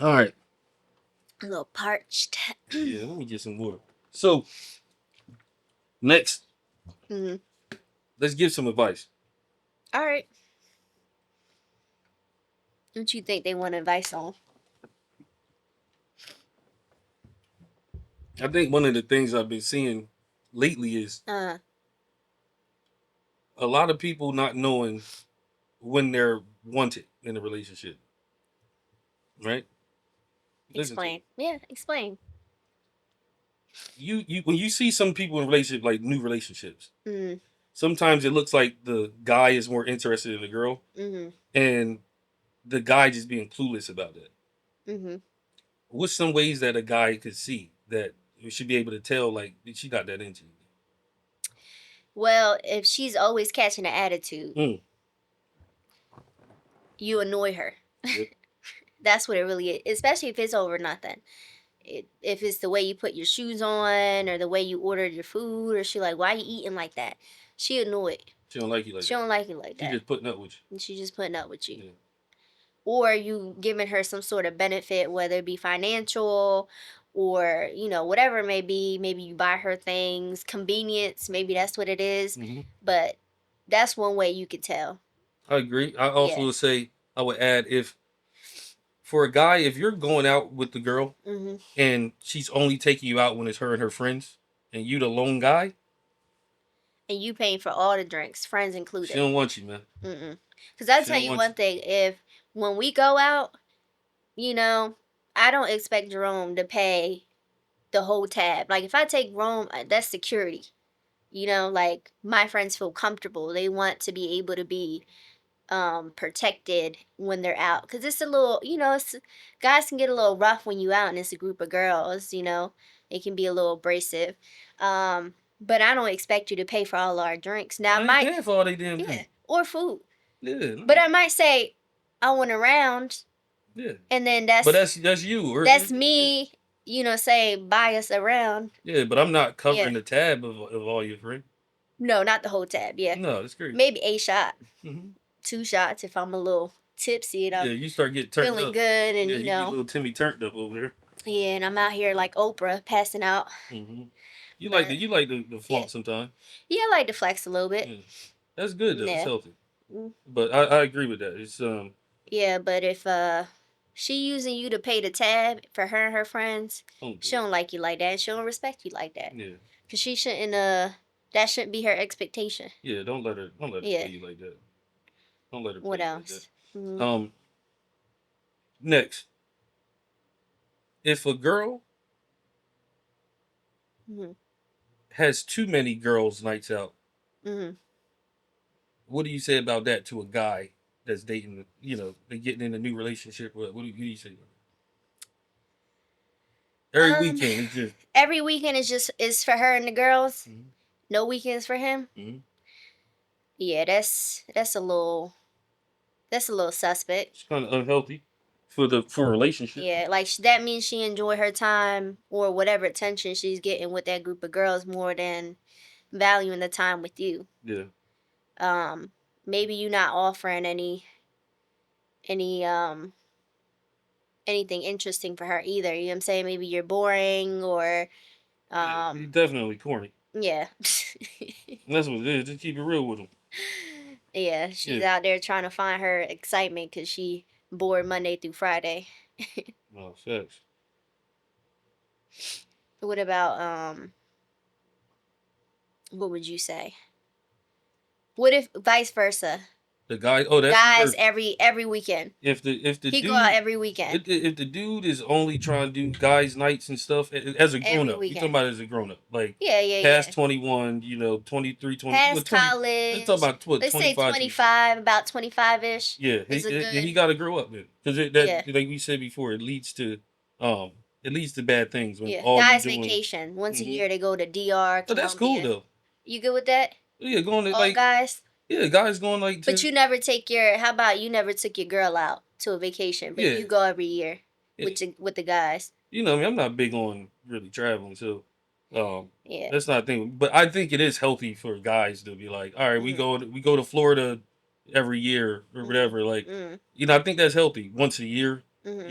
All right. A little parched. Yeah, let me get some water. So next, Mhm. let's give some advice. All right. What you think they want advice on? I think one of the things I've been seeing lately is Uh, a lot of people not knowing when they're wanted in a relationship. Right? Listen to me. explain. Yeah, explain. You when you see some people in relationship like new relationships, Mm, sometimes it looks like the guy is more interested in the girl, mm-hmm. and the guy just being clueless about that. Mm-hmm. What's some ways that a guy could see that you should be able to tell like she got that into you? Well, if she's always catching an attitude, Mm. you annoy her. Yep. That's what it really is, especially if it's over nothing. If it's the way you put your shoes on or the way you ordered your food, or she like, why you eating like that? She annoyed. She don't like you like She that. don't like it like She that. just putting up with you. And she just putting up with you. Yeah. Or you giving her some sort of benefit, whether it be financial or, whatever it may be. Maybe you buy her things, convenience, maybe that's what it is. Mm-hmm. But That's one way you could tell. I agree. I also Yeah. would say I would add if for a guy, if you're going out with the girl Hmm. and she's only taking you out when it's her and her friends, and you the lone guy, And you paying for all the drinks, friends she included. don't want you, man. Mm-mm. Because I She tell don't you want one you. thing, if when we go out, you know, I don't expect Jerome to pay the whole tab. Like if I take Rome, that's security. Like my friends feel comfortable. They want to be able to be protected when they're out because it's a little, guys can get a little rough when you out and it's a group of girls. It can be a little abrasive. But I don't expect you to pay for all our drinks. Now I I ain't might, paying for all they damn yeah, drink. or food. Yeah, But no. I might say I want a round, Yeah. and then But that's that's you. Or that's yeah. me, say buy us a round. Yeah, but I'm not Yeah. covering the tab of all your friends. No, not the whole tab. Yeah. No, that's crazy. Maybe a shot, Hmm. 2 shots if I'm a little tipsy and Yeah, I'm you start getting turned feeling up. good and Yeah, you get little Timmy turned up over there. yeah, and I'm out here like Oprah passing out. Hmm. But You like the yeah. flaunt sometimes. Yeah, I like to flex a little bit. Yeah, that's good though. It's Yeah. healthy. Mm. But I agree with that. It's Yeah, but if she using you to pay the tab for her and her friends, don't do she don't like you like that. She don't respect you like that. it. Yeah, Cause she shouldn't that shouldn't be her expectation. yeah. Don't let her Yeah. play you like that. Don't let her play What you like that. else? Mm-hmm. Um, next, if a girl Mm-hmm. has too many girls' nights out, Mm-hmm. what do you say about that to a guy that's dating? They're getting in a new relationship. What do you say? Every Um, weekend, it's just. every weekend is for her and the girls. Mhm, No weekends for him. mhm. Yeah, that's a little suspect. It's kind of unhealthy for a relationship. Yeah, like that means she enjoy her time or whatever attention she's getting with that group of girls more than valuing the time with you. Yeah, Um, maybe you not offering any anything interesting for her either. You know what I'm saying? Maybe you're boring or yeah. He's um definitely corny. yeah. And that's what it is. Just keep it real with him. Yeah, she's Yeah. out there trying to find her excitement cuz she bored Monday through Friday. No, facts. What about what would you say? What if vice versa? The guy. Oh, that's Guys worse. every weekend. If the He go out dude every weekend. if the dude is only trying to do guys nights and stuff as a grown Every up, you talking weekend. about as a grown up, like Yeah, yeah, past yeah. 21, 23, 20, Past what 20? Let's talk college. about what Let's say 25, 26. 25, about 25-ish Yeah, is a he good. got to grow up then, because that Yeah. like we said before, um it leads to bad things when Yeah. all you Guys doing. vacation. Once a Hmm. year they go to DR, But that's cool Colombia. though. You good with that? Yeah, going to All like guys? yeah, guys going like But to you never take your how about you never took your girl out to a vacation, but yeah you go every year yeah. with the guys. I mean, I'm not big on really traveling, so um, Yeah. that's not a thing. But I think it is healthy for guys to be like, all right, Mhm. we go to Florida every year or Mhm. whatever. Like, Mhm. I think that's healthy once a year. Mhm.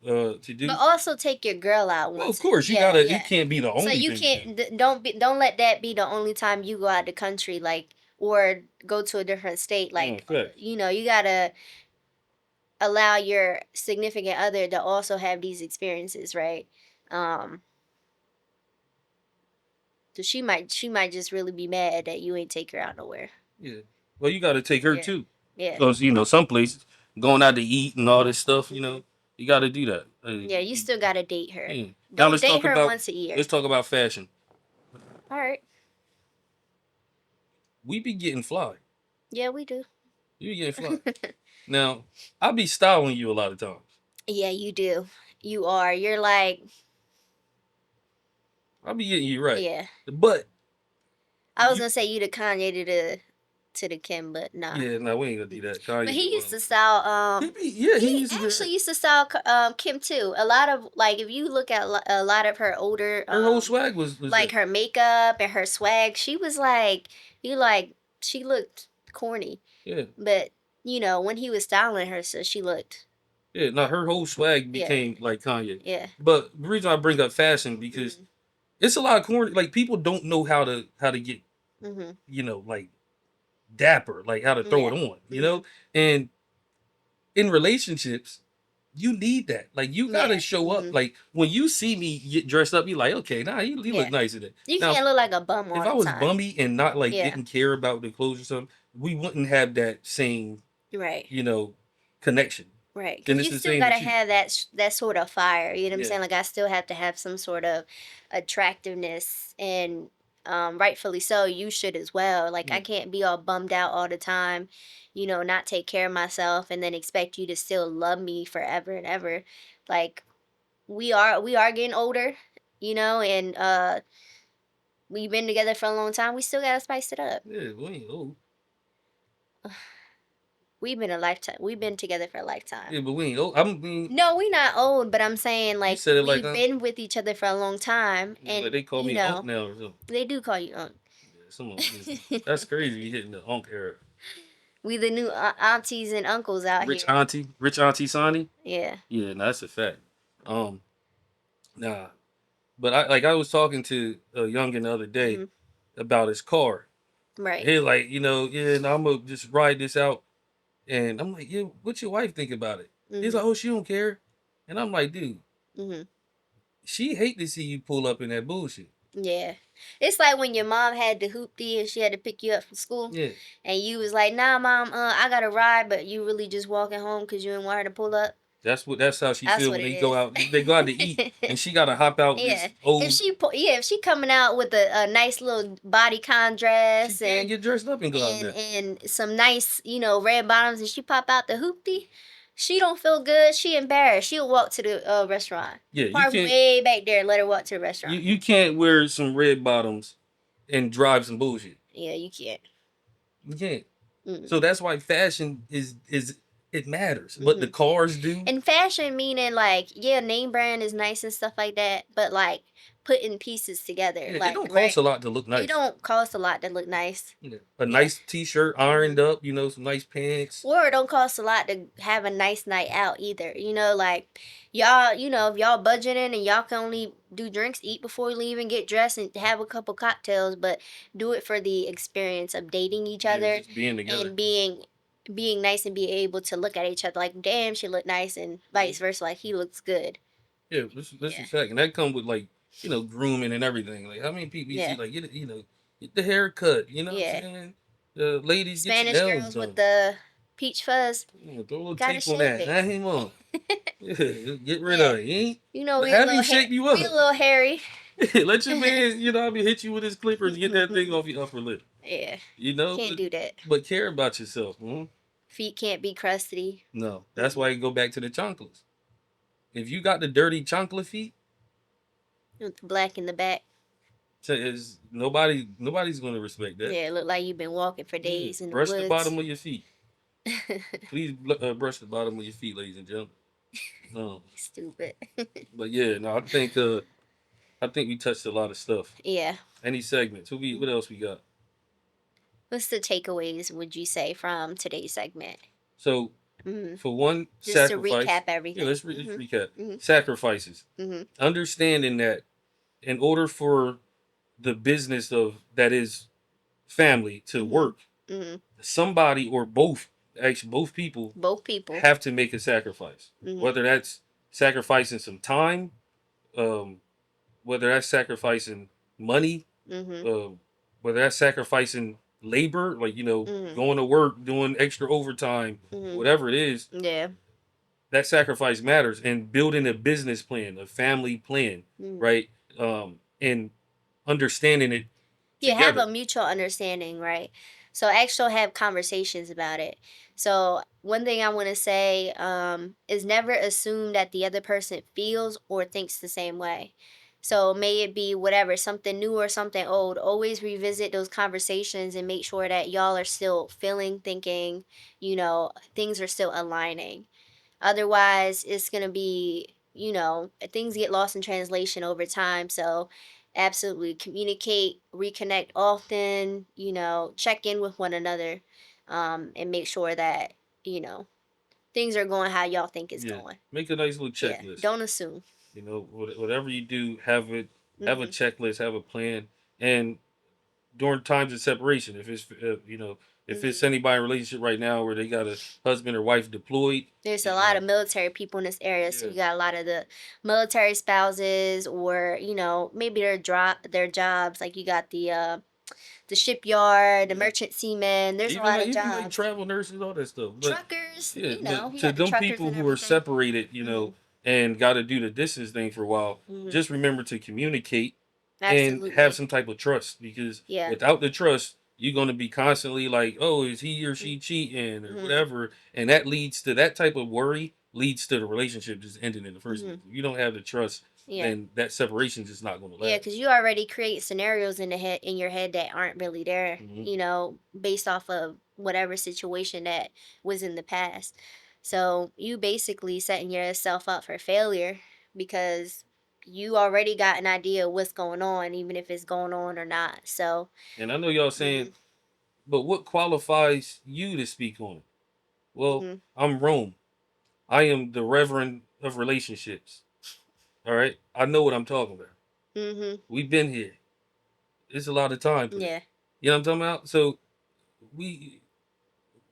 To But do. also take your girl out Well, of once. course, you Yeah, gotta. It yeah. can't be the So only you thing you do. can't don't let that be the only time you go out the country like or go to a different state No, like facts. you got to allow your significant other to also have these experiences, right? Um so she might just really be mad that you ain't take her out nowhere. Yeah. Well, you gotta take her Yeah. too, Yeah. because some places going out to eat and all this stuff. Hmm. You got to do that. Yeah, you still got to date her. Yeah. Now Don't date her once a year. let's talk about fashion. All right. We be getting fly. Yeah, we do. You be getting fly. Now, I be styling you a lot of times. Yeah, you do. You are. You're like, I be getting you right. yeah. But I was you gonna say you the Kanye to the Kim, but nah. yeah, no, we ain't gonna do that. But Kanye he did used one. to style. He He used to do actually that. used to style Kim too. A lot of like if you look at a lot of her older Her whole swag was like that. her makeup and her swag, she was like you like she looked corny. Yeah. But when he was styling her, so she looked Yeah, no, her whole swag yeah became like Kanye. yeah. But the reason I bring up fashion because Mhm it's a lot of corny. Like people don't know how to get mhm like dapper, like how to throw Yeah. it on, you Mhm. know? And in relationships, you need that. Like you gotta Yeah. show up. Mhm. Like when you see me get dressed up, you like, okay, nah, you look Yeah. nice today. You Now, can't look like a bum if all I the was time. bummy and not like Yeah. didn't care about the clothes or something, we wouldn't have that same, Right. you know, connection. Right, And because it's you the still same gotta with you. have that sort of fire. You know what I'm Yeah. saying? Like I still have to have some sort of attractiveness, and rightfully so. You should as well. Like I Yeah. can't be all bummed out all the time. Not take care of myself, and then expect you to still love me forever and ever. Like we are getting older, and we've been together for a long time. We still gotta spice it up. Yeah, we ain't old. We've been a lifetime. We've been together for a Yeah, lifetime. but we ain't old. I mean, No, we not old, but I'm saying you like said it like we've been with each other for a long time, like and they call me Unc now or something. they do call you Unc. Yeah, that's crazy. You hitting the Unc era. We the new aunties and uncles out here. Rich Auntie Sonny. Yeah. Yeah, no, that's a fact. Um, nah, but I was talking to a youngin the other day Mhm. about his car. Right. He like, yeah, no, I'm gonna just ride this out, and I'm like, yeah, what your wife think about it? He's Mhm. like, oh, she don't care, and I'm like, dude, Mhm. she hate to see you pull up in that bullshit. Yeah. It's like when your mom had the hoopty and she had to pick you up from school, Yeah, and you was like, "Nah, mom, I got to ride," but you really just walking home because you didn't want her to pull up. that's how she That's feel what when it they go is. out. They go out to eat, and she gotta hop out Yeah. this old. If she coming out with a nice little bodycon She dress can't get dressed up and go out and there. and some nice, red bottoms, and she pop out the hoopty, she don't feel good. She embarrassed. She'll walk to the restaurant. Yeah, you Park can't. way back there and let her walk to the You restaurant. you can't wear some red bottoms and drive some bullshit. Yeah, you can't. You can't. So Mm-mm. that's why fashion is it matters. But the Hmm. cars do. And fashion meaning like, yeah, name brand is nice and stuff like that, but like putting pieces together, Yeah, it like don't right. cost a lot to look It nice. don't cost a lot to look nice. Yeah. A Yeah. nice t-shirt Hmm. ironed up, some nice pants. Or it don't cost a lot to have a nice night out either. Like y'all, if y'all budgeting and y'all can only do drinks, eat before you leave and get dressed and have a couple cocktails, but do it for the experience of dating each Yeah, other just being together. and being nice and be able to look at each other like, damn, she look nice, and vice versa, like he looks good. Yeah, this Yeah. is fact. And that comes with like, grooming and everything. Like how many people you see Yeah. like get the haircut, you know what I'm Yeah. saying? Ladies get your Spanish nails girls with done. the peach fuzz, Throw a little gotta tape on shave that. it. Nah, him on. Yeah, get rid Yeah. of it. He ain't We a have little him shape you we a up. little hairy. Let your man, I mean, hit you with his clippers, get that thing off your upper lip. Yeah. You know, Can't but, do that. but care about yourself. Feet can't be crusty. No, that's Mm-mm. why you go back to the chanclas. If you got the dirty chancla feet, With the black in the back. nobody's gonna respect that. Yeah, it look like you've been walking for Yeah, days in the brush the woods. bottom of your feet. Please brush the bottom of your feet, ladies and gentlemen. Um, Stupid. but yeah, no, I think we touched a lot of stuff. Yeah. Any segments? What else we got? What's the takeaways, would you say, from today's segment? So Hmm. for one, Just to sacrifice. recap Yeah, everything. let's Hmm. recap. Hmm. Sacrifices. Hmm. Understanding that in order for the business of that is family to Hmm. work, Hmm. somebody or both, actually both people, Both people. have to make a sacrifice. Hmm. Whether that's sacrificing some time, um, whether that's sacrificing money, Hmm. um, whether that's sacrificing labor, like Hmm. going to work, doing extra overtime, Hmm. whatever it is, Yeah. that sacrifice matters. And building a business plan, a family plan, Mm. right? And understanding it Yeah, have a together. mutual understanding, right? So actually have conversations about it. So one thing I want to say is never assume that the other person feels or thinks the same way. So may it be whatever, something new or something old, always revisit those conversations and make sure that y'all are still feeling, thinking, things are still aligning. Otherwise, it's going to be, things get lost in translation over time. So, absolutely communicate, reconnect often, check in with one another, and make sure that, you know, things are going how y'all think it's Yeah, going. make a nice little Yeah, checklist. don't assume. Whatever you do, have a Hmm. checklist, have a plan, and during times of separation, if it's If it's anybody in a relationship right now where they got a husband or wife deployed, there's a lot of military people in this area, so yeah, you got a lot of the military spouses, or maybe their jobs. Like you got the shipyard, the yeah. merchant seamen. There's a lot of Even like jobs. travel nurses, all that stuff. But Truckers, yeah, but you to got the them truckers people and who are everything. separated, Mhm. and got to do the distance thing for a while, Mhm. just remember to communicate and have Absolutely. some type of trust, because Yeah. without the trust, you're going to be constantly like, oh, is he or she cheating or Mhm. whatever, and that leads to that type of worry leads to the relationship just ending in the first place. Mhm. If you don't have the trust, Yeah. then that separation just not going to Yeah, last. because you already create scenarios in your head that aren't really there, Hmm. based off of whatever situation that was in the past. So you basically setting yourself up for failure because you already got an idea of what's going on, even if it's going on or not. So, And I know y'all saying, mhm, but what qualifies you to speak on it? Well, mhm, I'm Rome. I am the Reverend of relationships. All right. I know what I'm talking about. mhm, We've been here. It's a lot of time for that. yeah. You know what I'm talking about? So we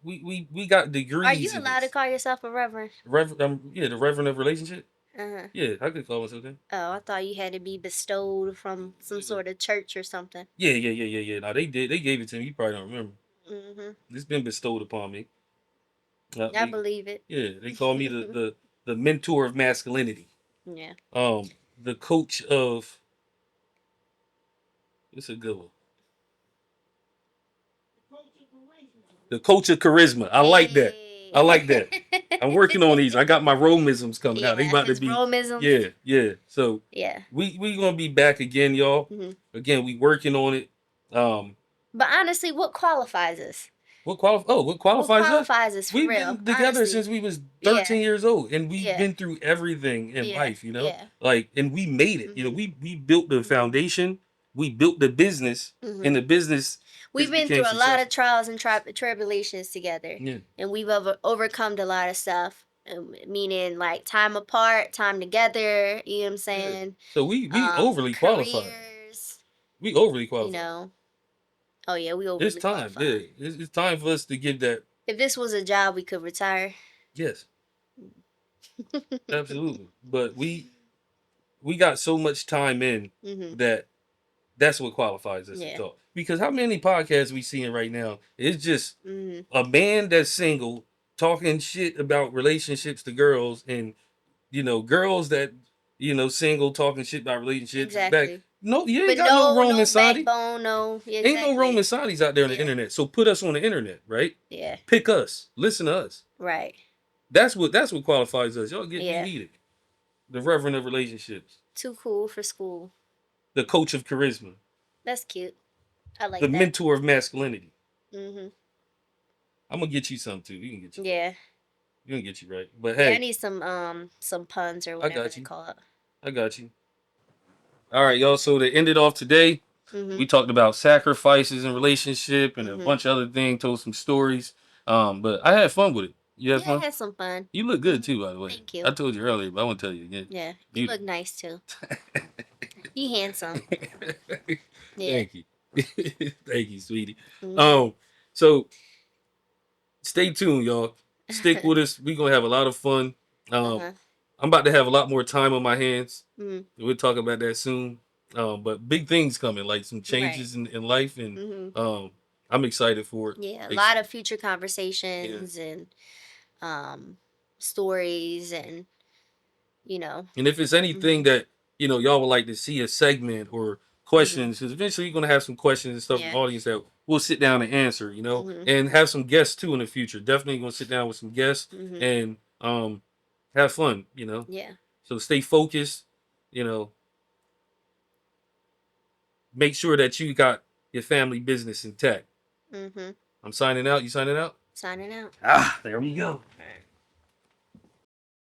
we got Are you degrees in allowed to this. call yourself a reverend? Yeah, the Reverend of relationship. Uh-huh. Yeah, I could call myself that. Oh, I thought you had to be bestowed from some sort of church or something. Yeah. Now they did. They gave it to me. You probably don't remember. Mhm. It's been bestowed upon me. I believe it. Yeah, they call me the mentor of masculinity. Yeah. The coach of. It's a good one. The coach of charisma. I like that. I Hey. like that. I'm working on these. I got my Romisms coming out. They Yeah, about to his be, Romisms. yeah. So Yeah. we gonna be back again, y'all. Hmm. Again, we working on it. Um, But honestly, what qualifies us? what What qualifies us? qualifies us for We've real? been together Honestly. since we was Yeah. 13 years old, and we've Yeah. been through everything in Yeah. life. Yeah. Like, and we made it. Hmm. We built the Hmm. foundation. We built the business, Hmm. and the business has We've been became through a lot of successful. trials and tribulations together, Yeah. and we've overcome a lot of stuff. Meaning like time apart, time together. You know what I'm Yeah. saying? So we overly qualified. Careers. We overly You qualified. know. Oh yeah, we It's overly time. Yeah, qualified. it's time for us to give that. If this was a job, we could retire. Yes, absolutely. But we got so much time in Hmm. that that's what qualifies us to Yeah. talk. Because how many podcasts we seeing right now? It's just Hmm. a man that's single talking shit about relationships to girls, and girls that single talking shit about relationships back. Exactly. No, you ain't But got no no, Roman no Sadi. backbone, no. Yeah, Ain't no Roman exactly. Saudis out there on the Yeah. internet. So put us on the internet, right? Yeah. Pick us. Listen to us. Right. That's what qualifies us. Y'all get me Yeah. heated. The Reverend of relationships. Too cool for school. The coach of charisma. That's cute. I The like that. mentor of masculinity. Hmm. I'm gonna get you some too. You can get you right. Yeah. You can get you right. But Yeah, I hey, need some puns or I whatever got they you. call it. I got you. All right, y'all. So to end it off today, we Mhm. talked about sacrifices in relationship and a Mhm. bunch of other things. Told some stories. But I had fun with it. You had Yeah, I fun. had some fun. You look good Mhm. too, by the way. Thank I you. told you earlier, but I want to tell you again. Yeah, you look Beautiful. nice too. You handsome. Yeah. Thank you. Thank you, sweetie. Mhm. Um, so stay tuned, y'all. Stick with us. We're gonna have a lot of fun. Um, Uh-huh. I'm about to have a lot more time on my hands. Mhm. We'll talk about that soon. But big things coming, like some Right. changes in life, and Mhm. um, I'm excited for it. Yeah, a Ex- lot of future yeah. conversations and um stories and you know. And if it's anything Mhm. that y'all would like to see a segment or Mhm. questions, because eventually you're gonna have some questions and stuff from the Yeah. audience that we'll sit down and answer, Mhm. and have some guests too in the future. Definitely gonna sit down with some guests Mhm. and have fun. Yeah. So stay focused, you know, make sure that you got your family business intact. Mhm. I'm signing out. You signing out? Signing out. Ah, there we go.